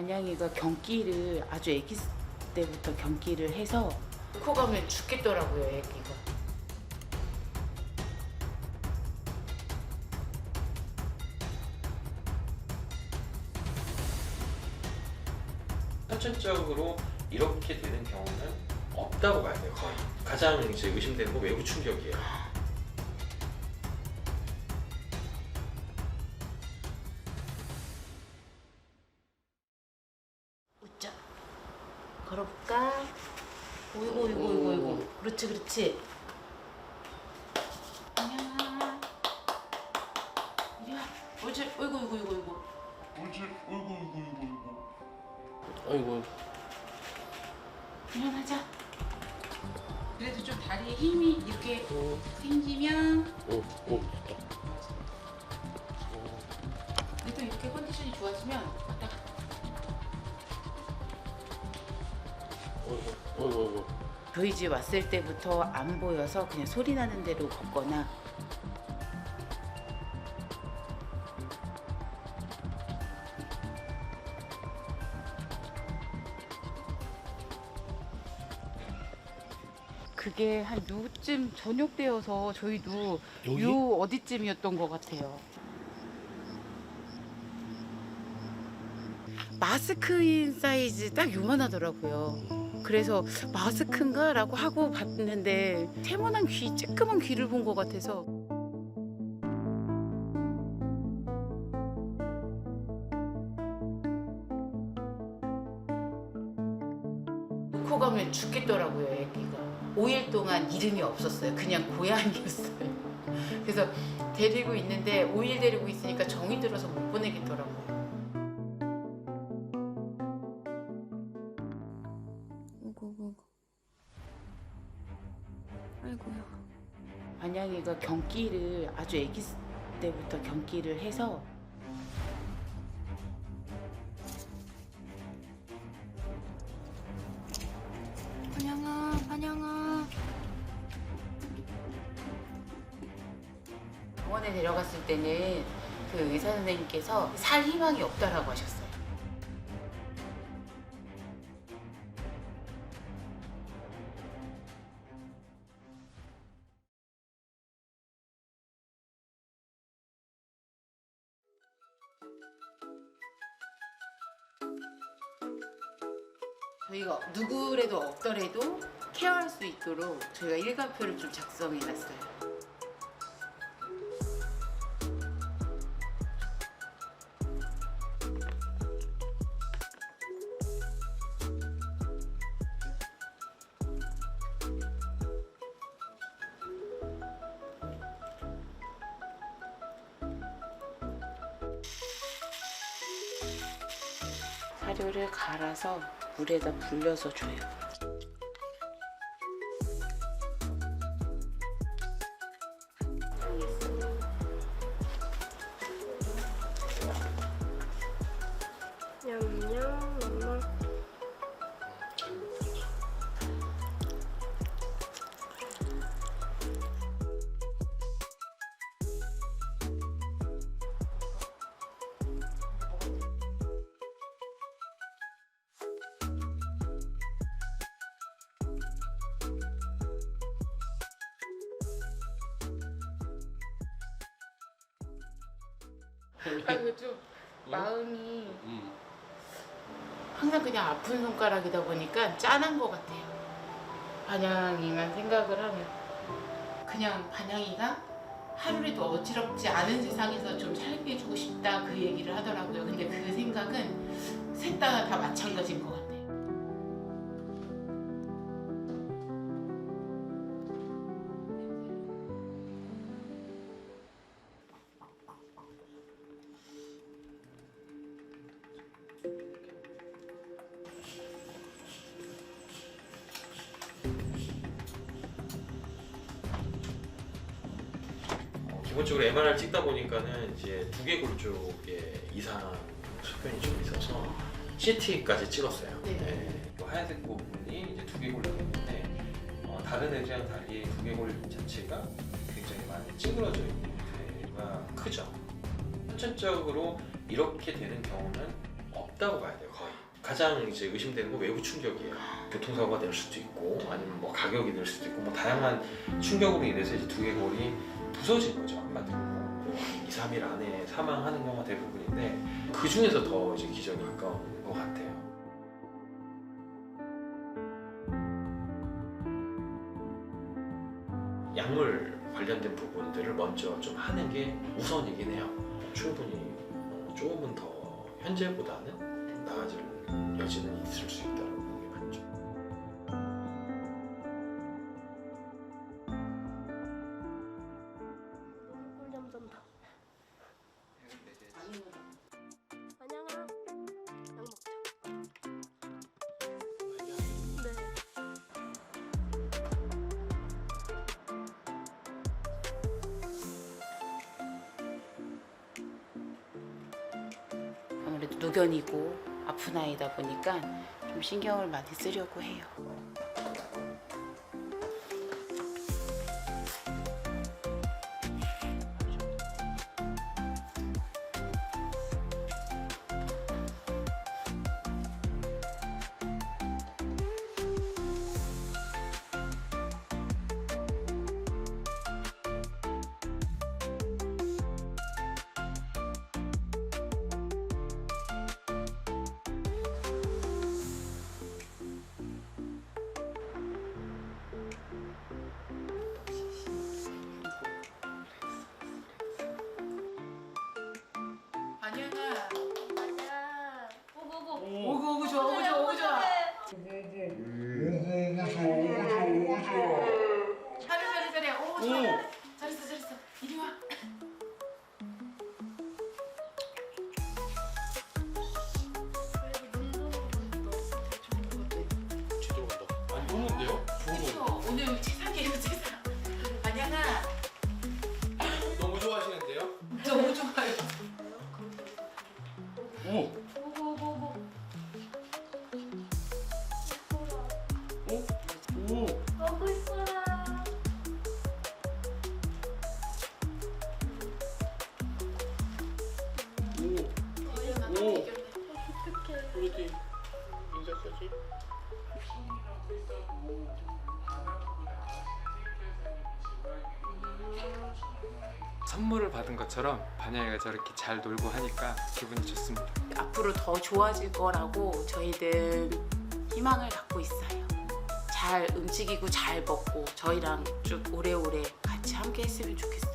반양이가 경기를 아주 아기 때부터 경기를 해서 코 가면 죽겠더라고요, 애기가. 선천적으로 이렇게 되는 경우는 없다고 봐야 돼요. 거의. 가장 이제 의심되는 건 외부 충격이에요. 웃자. 걸어볼까? 오이고. 그렇지. 안녕. 이리 와. 옳지. 어이구. 아이고. 일어나자. 그래도 좀 다리에 힘이 이렇게 생기면 그래도 이렇게 컨디션이 좋아지면 딱 어이구. 저희 집 왔을 때부터 안 보여서 그냥 소리 나는 대로 걷거나 그게 한 요쯤 저녁 때여서 저희도 여기? 요 어디쯤이었던 것 같아요. 마스크인 사이즈 딱 요만하더라고요. 그래서 마스크인가? 라고 하고 봤는데 태모난 귀, 쬐끄만 귀를 본 것 같아서 코 가면 죽겠더라고요, 애기가. 5일 동안 이름이 없었어요. 그냥 고양이였어요. 그래서 데리고 있는데 5일 데리고 있으니까 정이 들어서 못 보내겠더라고요. 아이고야. 반양이가 경기를 아주 아기 때부터 경기를 해서 반양아. 병원에 데려갔을 때는 그 의사 선생님께서 살 희망이 없다라고 하셨어요. 저희가 누구라도 없더라도 케어할 수 있도록 저희가 일과표를 좀 작성해 놨어요. 사료를 갈아서 물에다 불려서 줘요. 냠냠 엄마. 아이고 좀 마음이 항상 그냥 아픈 손가락이다 보니까 짠한 것 같아요. 반양이만 생각을 하면 그냥 반양이가 하루라도 어지럽지 않은 세상에서 좀 살게 해주고 싶다 그 얘기를 하더라고요. 근데 그 생각은 셋 다 마찬가지인 것 같아요. 기본적으로 MRI 찍다 보니까는 이제 두개골 쪽에 이상 소견이 좀 있어서 CT까지 찍었어요. 네. 뭐 하얀색 부분이 이제 두개골 때문에 다른 애들이랑 달리 두개골 자체가 굉장히 많이 찌그러져 있는 형태가 크죠. 선천적으로 이렇게 되는 경우는 없다. 없다고 봐야 돼요. 거의. 가장 이제 의심되는 건 외부 충격이에요. 교통사고가 될 수도 있고 아니면 뭐 가격이 될 수도 있고 뭐 다양한 충격으로 인해서 이제 두개골이 부서진 거죠. 안 맞는 거고 한 2, 3일 안에 사망하는 경우가 대부분인데 그 중에서 더 이제 기적이 가까운 것 같아요. 약물 관련된 부분들을 먼저 좀 하는 게 우선이긴 해요. 충분히 조금은 더 현재보다는 나아질 여지는 있을 수 있다고 보는 게 맞죠. 꿀잠 잔다. 안녕아. 약 먹자. 네. 아무래도 노견이고 아픈 아이다 보니까 좀 신경을 많이 쓰려고 해요. 안녕아. 안녕. 오고고. 오구 좋아, 오구 좋아, 오구 좋아. 잘해. 오, 좋아. 잘했어. 이리 와. 제대로 간다. 아니 좋은데요? 그쵸? 오늘 책상이에요, 책상. 안녕아. 너무 좋아하시는데요? 너무 좋아요. 오! 오고고고. 오! 먹고 있어라. 오! 어떡해. 그렇지. 인사까지. 선물을 받은 것처럼 반야이가 저렇게 잘 놀고 하니까 기분이 좋습니다. 앞으로 더 좋아질 거라고 저희는 희망을 갖고 있어요. 잘 움직이고 잘 먹고 저희랑 쭉 오래오래 같이 함께 했으면 좋겠어요.